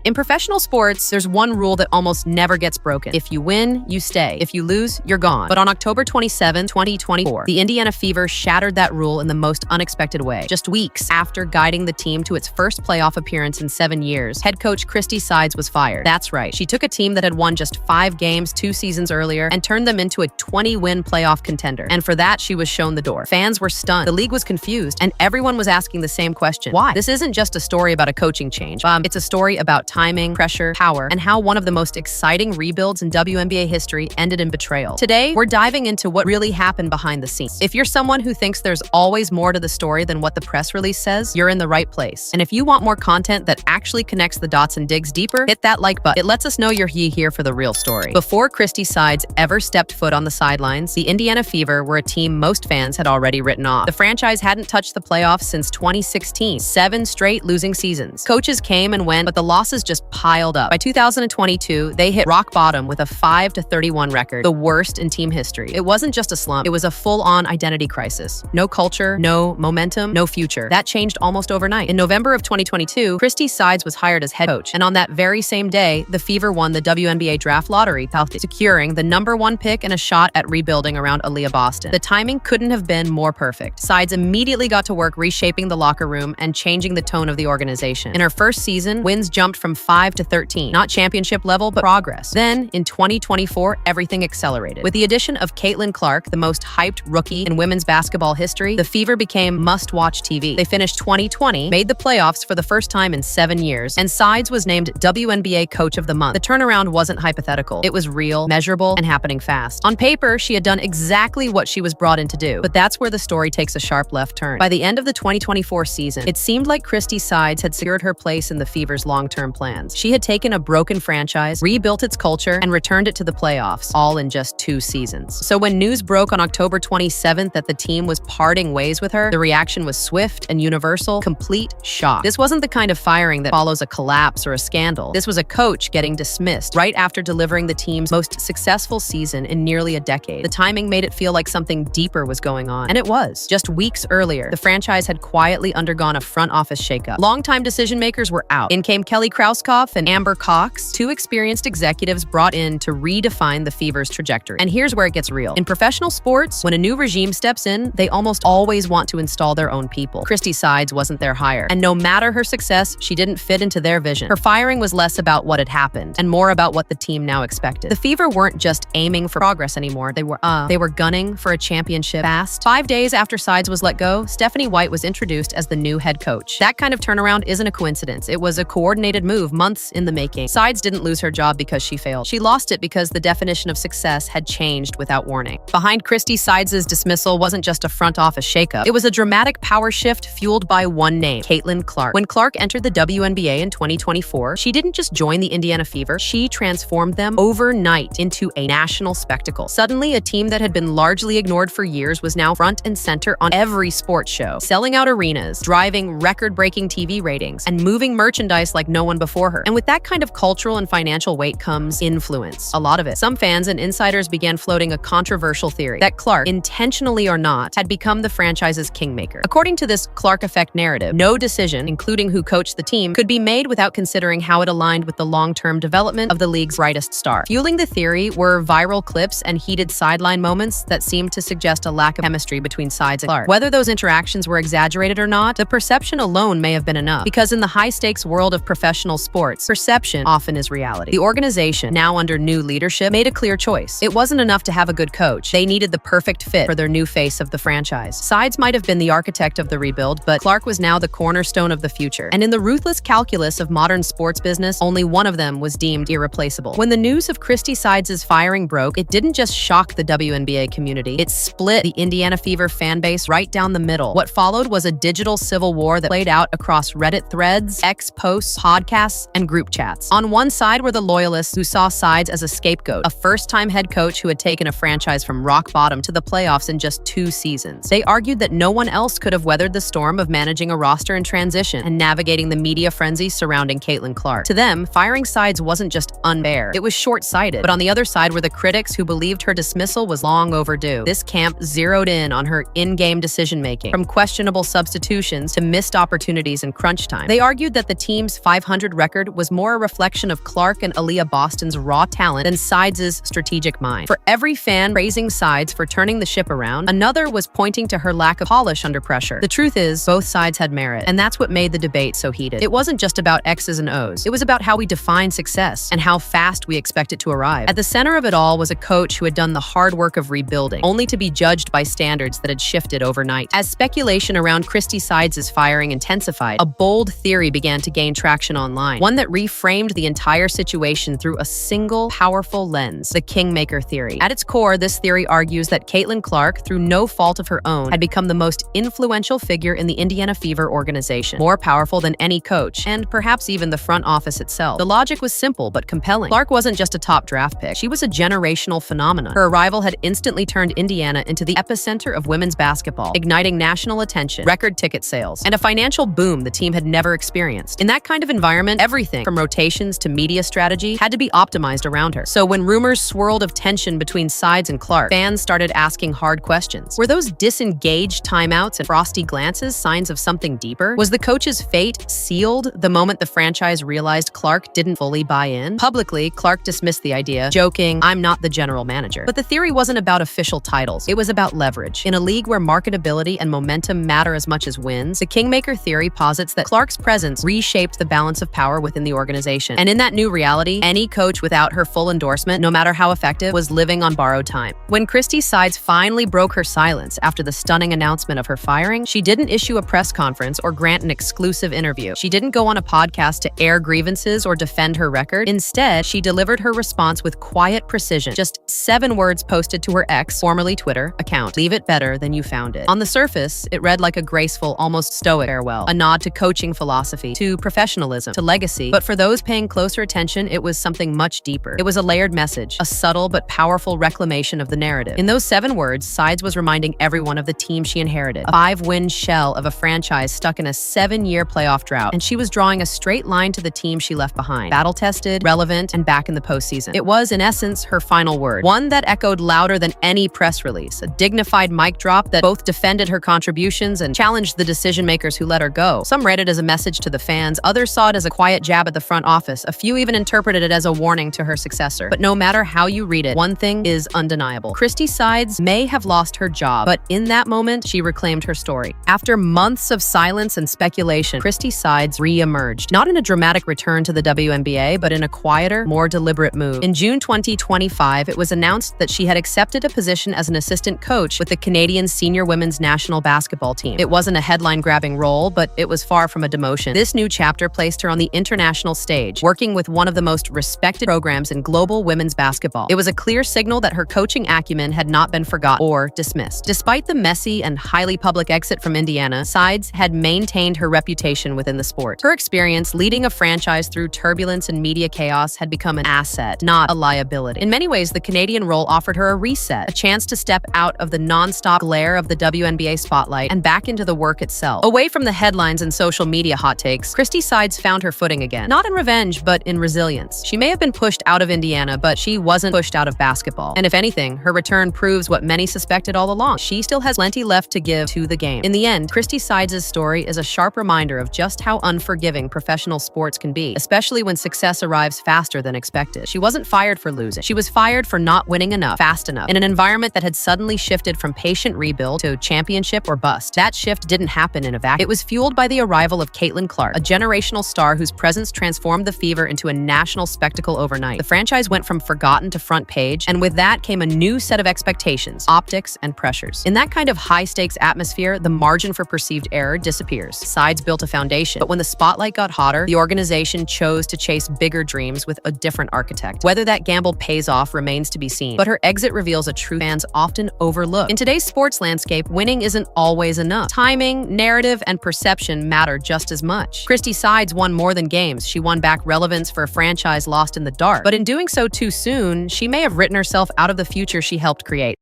In professional sports, there's one rule that almost never gets broken. If you win, you stay. If you lose, you're gone. But on October 27, 2024, the Indiana Fever shattered that rule in the most unexpected way. Just weeks after guiding the team to its first playoff appearance in 7 years, head coach Christy Sides was fired. That's right. She took a team that had won just 5 games 2 seasons earlier and turned them into a 20-win playoff contender. And for that, she was shown the door. Fans were stunned. The league was confused, and everyone was asking the same question. Why? This isn't just a story about a coaching change. It's a story about timing, pressure, power, and how one of the most exciting rebuilds in WNBA history ended in betrayal. Today, we're diving into what really happened behind the scenes. If you're someone who thinks there's always more to the story than what the press release says, you're in the right place. And if you want more content that actually connects the dots and digs deeper, hit that like button. It lets us know you're here for the real story. Before Christy Sides ever stepped foot on the sidelines, the Indiana Fever were a team most fans had already written off. The franchise hadn't touched the playoffs since 2016, 7 straight losing seasons. Coaches came and went, but the losses just piled up. By 2022, they hit rock bottom with a 5-31 record, the worst in team history. It wasn't just a slump, it was a full-on identity crisis. No culture, no momentum, no future. That changed almost overnight. In November of 2022, Christy Sides was hired as head coach, and on that very same day, the Fever won the WNBA draft lottery, securing the #1 pick and a shot at rebuilding around Aaliyah Boston. The timing couldn't have been more perfect. Sides immediately got to work reshaping the locker room and changing the tone of the organization. In her first season, wins jumped from 5 to 13, not championship level, but progress. Then, in 2024, everything accelerated. With the addition of Caitlin Clark, the most hyped rookie in women's basketball history, the Fever became must-watch TV. They finished 2020, made the playoffs for the first time in 7 years, and Sides was named WNBA Coach of the Month. The turnaround wasn't hypothetical. It was real, measurable, and happening fast. On paper, she had done exactly what she was brought in to do, but that's where the story takes a sharp left turn. By the end of the 2024 season, it seemed like Christy Sides had secured her place in the Fever's long-term plans. She had taken a broken franchise, rebuilt its culture, and returned it to the playoffs, all in just 2 seasons. So when news broke on October 27th that the team was parting ways with her, the reaction was swift and universal, complete shock. This wasn't the kind of firing that follows a collapse or a scandal. This was a coach getting dismissed right after delivering the team's most successful season in nearly a decade. The timing made it feel like something deeper was going on, and it was. Just weeks earlier, the franchise had quietly undergone a front office shakeup. Longtime decision makers were out. In came Kelly Krauskopf and Amber Cox, 2 experienced executives brought in to redefine the Fever's trajectory. And here's where it gets real. In professional sports, when a new regime steps in, they almost always want to install their own people. Christy Sides wasn't their hire, and no matter her success, she didn't fit into their vision. Her firing was less about what had happened and more about what the team now expected. The Fever weren't just aiming for progress anymore. They were gunning for a championship fast. 5 days after Sides was let go, Stephanie White was introduced as the new head coach. That kind of turnaround isn't a coincidence. It was a coordinated move, months in the making. Sides didn't lose her job because she failed. She lost it because the definition of success had changed without warning. Behind Christy Sides' dismissal wasn't just a front office shakeup. It was a dramatic power shift fueled by one name, Caitlin Clark. When Clark entered the WNBA in 2024, she didn't just join the Indiana Fever, she transformed them overnight into a national spectacle. Suddenly, a team that had been largely ignored for years was now front and center on every sports show, selling out arenas, driving record-breaking TV ratings, and moving merchandise like no one before her. And with that kind of cultural and financial weight comes influence. A lot of it. Some fans and insiders began floating a controversial theory that Clark, intentionally or not, had become the franchise's kingmaker. According to this Clark effect narrative, no decision, including who coached the team, could be made without considering how it aligned with the long-term development of the league's brightest star. Fueling the theory were viral clips and heated sideline moments that seemed to suggest a lack of chemistry between Sides and Clark. Whether those interactions were exaggerated or not, the perception alone may have been enough, because in the high-stakes world of professional sports, perception often is reality. The organization, now under new leadership, made a clear choice. It wasn't enough to have a good coach. They needed the perfect fit for their new face of the franchise. Sides might have been the architect of the rebuild, but Clark was now the cornerstone of the future. And in the ruthless calculus of modern sports business, only one of them was deemed irreplaceable. When the news of Christy Sides' firing broke, it didn't just shock the WNBA community, it split the Indiana Fever fanbase right down the middle. What followed was a digital civil war that played out across Reddit threads, X posts, podcasts, and group chats. On one side were the loyalists who saw Sides as a scapegoat, a first-time head coach who had taken a franchise from rock bottom to the playoffs in just 2 seasons. They argued that no one else could have weathered the storm of managing a roster in transition and navigating the media frenzy surrounding Caitlin Clark. To them, firing Sides wasn't just unfair, it was short-sighted. But on the other side were the critics who believed her dismissal was long overdue. This camp zeroed in on her in-game decision-making, from questionable substitutions to missed opportunities in crunch time. They argued that the team's 500 reported record was more a reflection of Clark and Aaliyah Boston's raw talent than Sides' strategic mind. For every fan praising Sides for turning the ship around, another was pointing to her lack of polish under pressure. The truth is, both sides had merit, and that's what made the debate so heated. It wasn't just about X's and O's. It was about how we define success and how fast we expect it to arrive. At the center of it all was a coach who had done the hard work of rebuilding, only to be judged by standards that had shifted overnight. As speculation around Christy Sides' firing intensified, a bold theory began to gain traction online, one that reframed the entire situation through a single, powerful lens: the Kingmaker Theory. At its core, this theory argues that Caitlin Clark, through no fault of her own, had become the most influential figure in the Indiana Fever organization, more powerful than any coach, and perhaps even the front office itself. The logic was simple but compelling. Clark wasn't just a top draft pick. She was a generational phenomenon. Her arrival had instantly turned Indiana into the epicenter of women's basketball, igniting national attention, record ticket sales, and a financial boom the team had never experienced. In that kind of environment, everything from rotations to media strategy had to be optimized around her. So when rumors swirled of tension between Sides and Clark, fans started asking hard questions. Were those disengaged timeouts and frosty glances signs of something deeper? Was the coach's fate sealed the moment the franchise realized Clark didn't fully buy in? Publicly, Clark dismissed the idea, joking, "I'm not the general manager." But the theory wasn't about official titles. It was about leverage. In a league where marketability and momentum matter as much as wins, the Kingmaker Theory posits that Clark's presence reshaped the balance of power within the organization. And in that new reality, any coach without her full endorsement, no matter how effective, was living on borrowed time. When Christy Sides finally broke her silence after the stunning announcement of her firing, she didn't issue a press conference or grant an exclusive interview. She didn't go on a podcast to air grievances or defend her record. Instead, she delivered her response with quiet precision. Just 7 words posted to her X, formerly Twitter, account: "Leave it better than you found it." On the surface, it read like a graceful, almost stoic farewell, a nod to coaching philosophy, to professionalism, to legacy. But for those paying closer attention, it was something much deeper. It was a layered message, a subtle but powerful reclamation of the narrative. In those 7 words, Sides was reminding everyone of the team she inherited, a 5-win shell of a franchise stuck in a 7-year playoff drought, and she was drawing a straight line to the team she left behind, battle-tested, relevant, and back in the postseason. It was, in essence, her final word, one that echoed louder than any press release, a dignified mic drop that both defended her contributions and challenged the decision-makers who let her go. Some read it as a message to the fans, others saw it as a quiet jab at the front office, a few even interpreted it as a warning to her successor. But no matter how you read it, one thing is undeniable. Christy Sides may have lost her job, but in that moment, she reclaimed her story. After months of silence and speculation, Christy Sides re-emerged, not in a dramatic return to the WNBA, but in a quieter, more deliberate move. In June 2025, it was announced that she had accepted a position as an assistant coach with the Canadian senior women's national basketball team. It wasn't a headline-grabbing role, but it was far from a demotion. This new chapter placed her on the international stage, working with one of the most respected programs in global women's basketball. It was a clear signal that her coaching acumen had not been forgotten or dismissed. Despite the messy and highly public exit from Indiana, Sides had maintained her reputation within the sport. Her experience leading a franchise through turbulence and media chaos had become an asset, not a liability. In many ways, the Canadian role offered her a reset, a chance to step out of the non-stop glare of the WNBA spotlight and back into the work itself. Away from the headlines and social media hot takes, Christy Sides found her footing again. Not in revenge, but in resilience. She may have been pushed out of Indiana, but she wasn't pushed out of basketball. And if anything, her return proves what many suspected all along. She still has plenty left to give to the game. In the end, Christy Sides' story is a sharp reminder of just how unforgiving professional sports can be, especially when success arrives faster than expected. She wasn't fired for losing. She was fired for not winning enough, fast enough, in an environment that had suddenly shifted from patient rebuild to championship or bust. That shift didn't happen in a vacuum. It was fueled by the arrival of Caitlin Clark, a generational star whose presence transformed the Fever into a national spectacle overnight. The franchise went from forgotten to front page, and with that came a new set of expectations, optics, and pressures. In that kind of high-stakes atmosphere, the margin for perceived error disappears. Sides built a foundation, but when the spotlight got hotter, the organization chose to chase bigger dreams with a different architect. Whether that gamble pays off remains to be seen, but her exit reveals a truth fans often overlook. In today's sports landscape, winning isn't always enough. Timing, narrative, and perception matter just as much. Christy Sides won more than games. She won back relevance for a franchise lost in the dark. But in doing so too soon, she may have written herself out of the future she helped create.